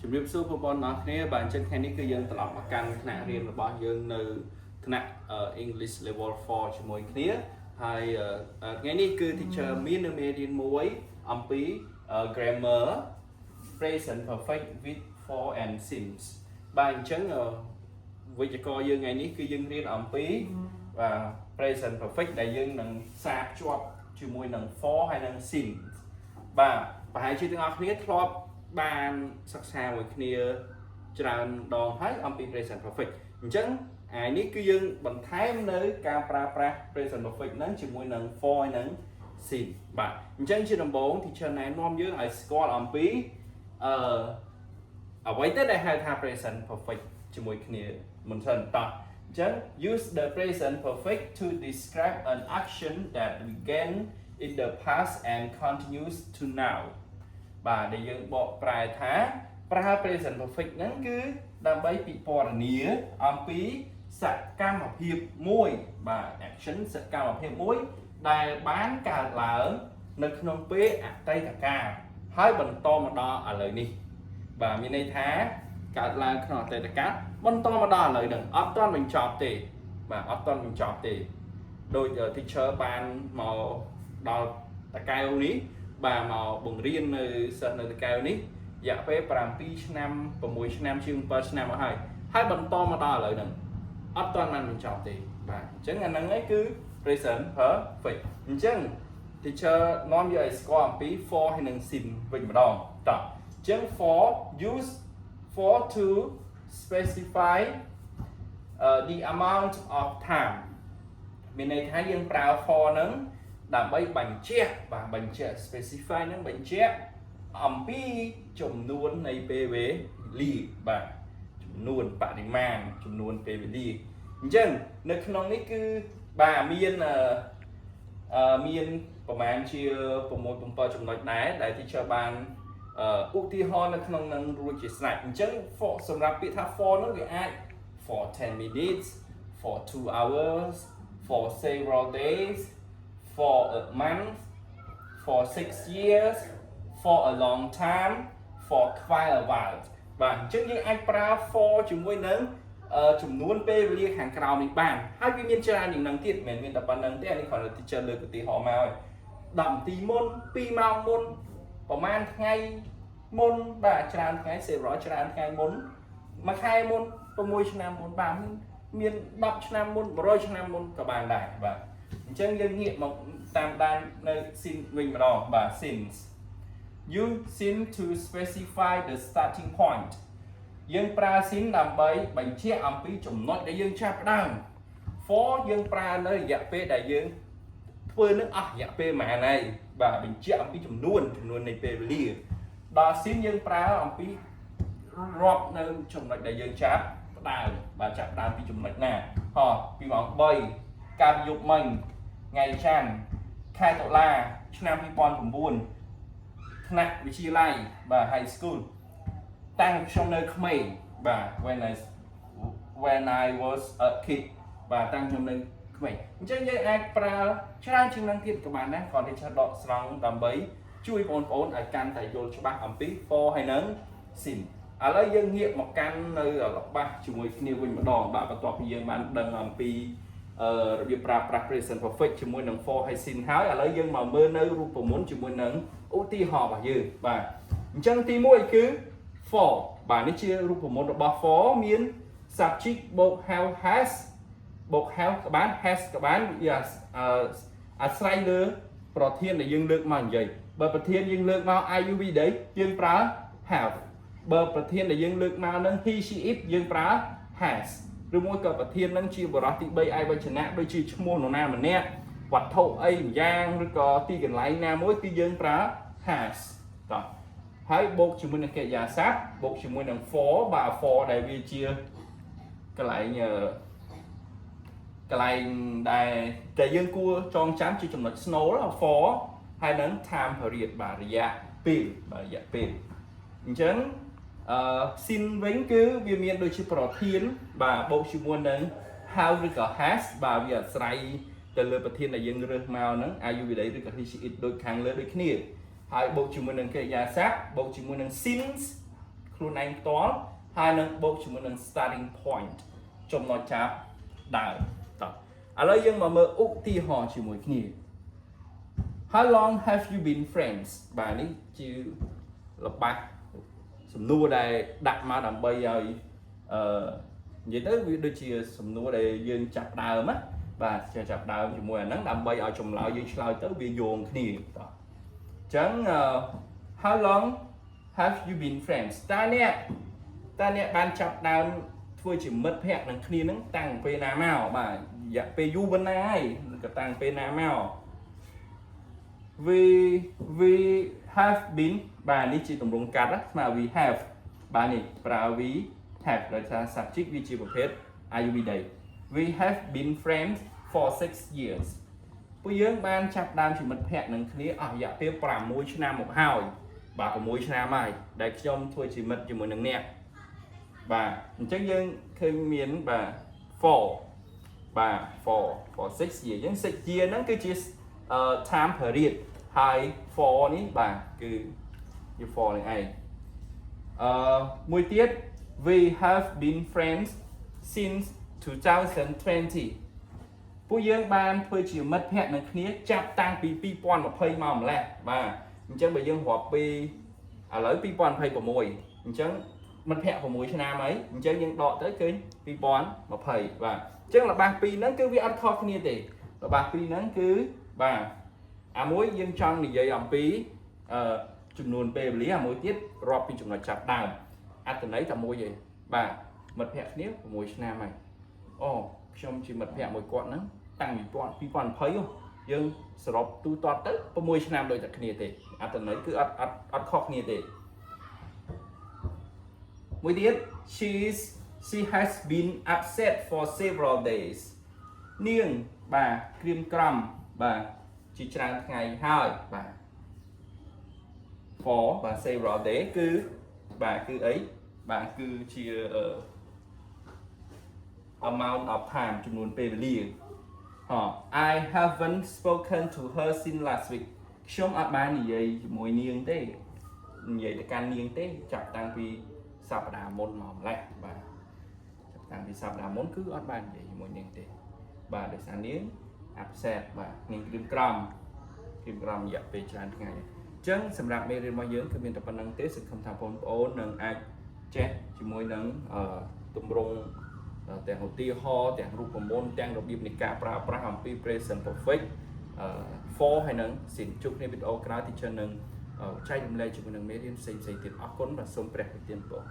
ជំរាបសួរបងប្អូនទាំងអស់គ្នាបាទអញ្ចឹងថ្ងៃនេះគឺយើងត្រឡប់មកកាន់ថ្នាក់រៀនរបស់យើងនៅថ្នាក់ English Level 4ជាមួយគ្នាហើយថ្ងៃនេះគឺ teacher មាននៅមេរៀនមួយអំពី grammar present perfect with for and since បាទអញ្ចឹងវិជ្ជាករយើងថ្ងៃនេះគឺយើងរៀនអំពីបាទ present perfect ដែលយើងនឹងសារភ្ជាប់ជាមួយនឹង for ហើយនឹង since បាទប្រហែលជាទាំងអស់គ្នាធ្លាប់បានសិក្សាមួយគ្នាច្រើនដងហើយអំពី present perfect អញ្ចឹងថ្ងៃនេះគឺយើងបន្ថែមនៅការប្រើប្រាស់ present perfect ហ្នឹងជាមួយនឹង for ហើយនឹង since បាទអញ្ចឹងជាដំបូង teacher ណែនាំយើងឲ្យស្គាល់អំពីអ្វីទៅដែលហៅថា present perfect ជាមួយគ្នាមុនសិនតោះអញ្ចឹង use the present perfect to describe an action that began in the past and continues to now បាទដែលយើងបកប្រែថាប្រើ present perfect ហ្នឹងគឺដើម្បីពិពណ៌នាអំពីសកម្មភាពមួយបាទ action សកម្មភាពមួយដែលបានកើតឡើងនៅក្នុងពេលអតីតកាលហើយបន្តមកដល់ឥឡូវនេះបាទមានន័យថាកើតឡើងក្នុងអតីតកាលបន្តមកដល់ឥឡូវហ្នឹងអត់ទាន់បញ្ចប់ទេបាទអត់ទាន់បញ្ចប់ទេដោយ teacher បានមកដល់តកែវនេះបាទមកបង្រៀននៅសិស្សនៅតកែវនេះរយៈពេល7ឆ្នាំ6ឆ្នាំជាង7ឆ្នាំមកហើយបន្តមកដល់ឥឡូវហ្នឹងអត់ទាន់បានបញ្ចប់ទេបាទអញ្ចឹងអាហ្នឹងឯងគឺ present perfect អញ្ចឹង teacher នាំយកឲ្យស្គាល់អំពី for ហើយនិង since វិញម្ដងតោះអញ្ចឹង for use for to specify the amount of time មានន័យថាយើងប្រើ for ហ្នឹងដើម្បីបញ្ជាក់បាទបញ្ជាក់ specify ហ្នឹងបញ្ជាក់អំពីចំនួននៃពេលវេលាបាទចំនួនបរិមាណចំនួនពេលវេលាអញ្ចឹងនៅក្នុងនេះគឺបាទមានប្រហែលជា6 7ចំណុចដែរដែល teacher បានឧទាហរណ៍នៅក្នុងនឹងរួចជាស្រេចអញ្ចឹង for សម្រាប់ពាក្យថា for នោះវាអាច for 10 minutes for 2 hours for several days for a month for 6 years for a long time for quite a while បាទអញ្ចឹងយើងអាចប្រើ for ជាមួយនឹងចំនួនពេលវេលាខាងក្រោមនេះបានហើយវាមានច្រើនយ៉ាងហ្នឹងទៀតមិនមែនមានតែប៉ុណ្្នឹងទេអានេះគ្រាន់តែ teacher លើកឧទាហរណ៍មកឲ្យ10នាទីមុន2ម៉ោងមុនប្រហែលថ្ងៃមុនបាទច្រើនថ្ងៃseveralច្រើនថ្ងៃមុនមួយខែមុន6ឆ្នាំមុនបាទមាន10ឆ្នាំមុន100ឆ្នាំមុនក៏បានដែរបាទអញ្ចឹងយើងងាកមកតាមដាននៅ since វិញម្ដងបាទ since you since to specify the starting point យើងប្រើ since ដើម្បីបញ្ជាក់អំពីចំណុចដែលយើងចាប់ផ្ដើម for យើងប្រើនៅរយៈពេលដែលយើងធ្វើនឹងអស់រយៈពេលប៉ុន្មានហើយបាទបញ្ជាក់អំពីចំនួននៃពេលវេលាដល់ since យើងប្រើអំពីរាប់នៅចំណុចដែលយើងចាប់ផ្ដើមបាទចាប់ផ្ដើមពីចំណុចណាពីម៉ោង3កាលយប់មិញថ្ងៃច័ន្ទខែតុលាឆ្នាំ2009ថ្នាក់វិទ្យាល័យបាទ high school តាំងខ្ញុំនៅក្មេងបាទ when I was a kid បាទតាំងខ្ញុំនៅក្មេងអញ្ចឹងយើងអាចប្រើច្រើនជាងនឹងទៀតក៏បានដែរគ្រាន់តែឆាដកស្រង់ដើម្បីជួយបងប្អូនឲ្យកាន់តែយល់ច្បាស់អំពី for ហើយនឹង since ឥឡូវយើងងាកមកកាន់នៅរបស់ជាមួយគ្នាវិញម្ដងបាទបន្ទាប់ពីយើងបានដឹងអំពីរបៀបប្រើប្រាស់ present perfect ជាមួយនឹង for ហើយ since ហើយឥឡូវយើងមកមើលនៅរូបមន្តជាមួយនឹងឧទាហរណ៍របស់យើងបាទអញ្ចឹងទី1គឺ for បាទនេះជារូបមន្តរបស់ for មាន subject បូក have has បូក have ក៏បាន has ក៏បានវាអាស្រ័យលើប្រធានដែលយើងលើកមកនិយាយបើប្រធានយើងលើកមក I you we they យើងប្រើ have បើប្រធានដែលយើងលើកមកនឹង he she it យើងប្រើ has ឬមួយក៏ប្រធាននឹងជាបរិបទទី3ឯកវចនៈដូចជាឈ្មោះនរណាម្នាក់វត្ថុអីម្យ៉ាងឬក៏ទីកន្លែងណាមួយគឺយើងប្រើ has តោះហើយបូកជាមួយនឹងកិរិយាសព្ទបូកជាមួយនឹង for បាទ for ដែលវាជាកន្លែងដែលយើងគួរចងចាំជាចំណុចស្នូល for ហើយនឹង time period បាទរយៈពេលបាទរយៈពេលអញ្ចឹងsince វិញគឺវាមានដូចជាប្រធានបាទបូកជាមួយនឹង how ឬក៏ has បាទវាអាស្រ័យទៅលើប្រធានដែលយើងរើសមកហ្នឹង are you with ឬក៏ he she it ដូចខាងលើដូចគ្នាហើយបូកជាមួយនឹងកិរិយាសព្ទបូកជាមួយនឹង since ខ្លួនឯងផ្ទាល់ហើយនឹងបូកជាមួយនឹង starting point ចំណុចចាប់ដើមតោះឥឡូវយើងមកមើលឧទាហរណ៍ជាមួយគ្នា How long have you been friends បាទនេះជារបស់សំណួរដែលដាក់មកដើម្បីឲ្យនិយាយទៅវាដូចជាសំណួរដែលយើងចាប់ដើមណាបាទចាប់ដើមជាមួយអាហ្នឹងដើម្បីឲ្យចម្លើយយើងឆ្លើយទៅវាយោងគ្នាតោះអញ្ចឹង How long have you been friends តើអ្នកបានចាប់ដើមធ្វើជាមិត្តភក្តិនឹងគ្នាហ្នឹងតាំងពេលណាមកបាទរយៈពេលយូរប៉ុណ្ណាហើយក៏តាំងពេលណាមក we have been បាទនេះជាទម្រង់កាត់ណាស្មើ we have បាទនេះប្រើ we have ដោយសារ subject វាជាប្រភេទ IUV ដែរ we have been friends for 6 years ពួកយើងបានចាប់ដើមជាមិត្តភក្តិនឹងគ្នាអស់រយៈពេល6ឆ្នាំមកហើយបាទ6ឆ្នាំហើយដែលខ្ញុំធ្វើជាមិត្តជាមួយនឹងអ្នកបាទអញ្ចឹងយើងឃើញមានបាទ for បាទ for 6 year អញ្ចឹង6 year ហ្នឹងគឺជា time period ហើយ for នេះបាទគឺជា for នឹងឯងមួយទៀត we have been friends since 2020 ពួកយើងបានធ្វើជាមិត្តភក្តិនឹងគ្នាចាប់តាំងពី2020មកម្លេះបាទអញ្ចឹងបើយើងរាប់ពីឥឡូវ2026អញ្ចឹងមិត្តភក្តិ6ឆ្នាំហើយអញ្ចឹងយើងដកទៅឃើញ2020បាទអញ្ចឹងរបស់ពីរហ្នឹងគឺវាអត់ខុសគ្នាទេរបស់ពីរហ្នឹងគឺបាទអាមួយយើងចង់និយាយអំពីចំនួនពេលវេលាអាមួយទៀតរាប់ពីចំណុចចាប់ដើមអត្ថន័យតែមួយទេបាទមិត្តភក្តិគ្នា6ឆ្នាំហើយអូខ្ញុំជាមិត្តភក្តិមួយគាត់ហ្នឹងតាំងពី2020យើងសរុបទូទាត់ទៅ6ឆ្នាំដូចតែគ្នាទេអត្ថន័យគឺអត់ខុសគ្នាទេមួយទៀត she has been upset for several days នាងបាទក្រៀមក្រំបាទជាច្រើនថ្ងៃហើយបាទ for បាទ several day គឺបាទគឺអីបាទគឺជា amount of time ចំនួនពេលវេលាI haven't spoken to her since last week ខ្ញុំអត់បាននិយាយជាមួយនាងទេនិយាយទៅកាន់នាងទេចាប់តាំងពីសប្តាហ៍មុនមកម្លេះបាទចាប់តាំងពីសប្តាហ៍មុនគឺអត់បាននិយាយជាមួយនាងទេបាទដោយសារនាង upset បាទនាងក្រៀមក្រំរយៈពេលច្រើនថ្ងៃអញ្ចឹងសម្រាប់មេរៀនរបស់យើងគឺមានតែប៉ុណ្្នឹងទេសង្ឃឹមថាបងប្អូននឹងអាចចេះជាមួយនឹងទម្រង់ទាំងឧទាហរណ៍ទាំងរូបមន្តទាំងរបៀបនៃការប្រើប្រាស់អំពី present perfect for ហើយនឹង sin ជួបគ្នាវីដេអូក្រោយទីជិននឹងចែករំលែកជាមួយនឹងមេរៀនផ្សេងៗទៀតអរគុណបាទសូមព្រះប្រទានពរ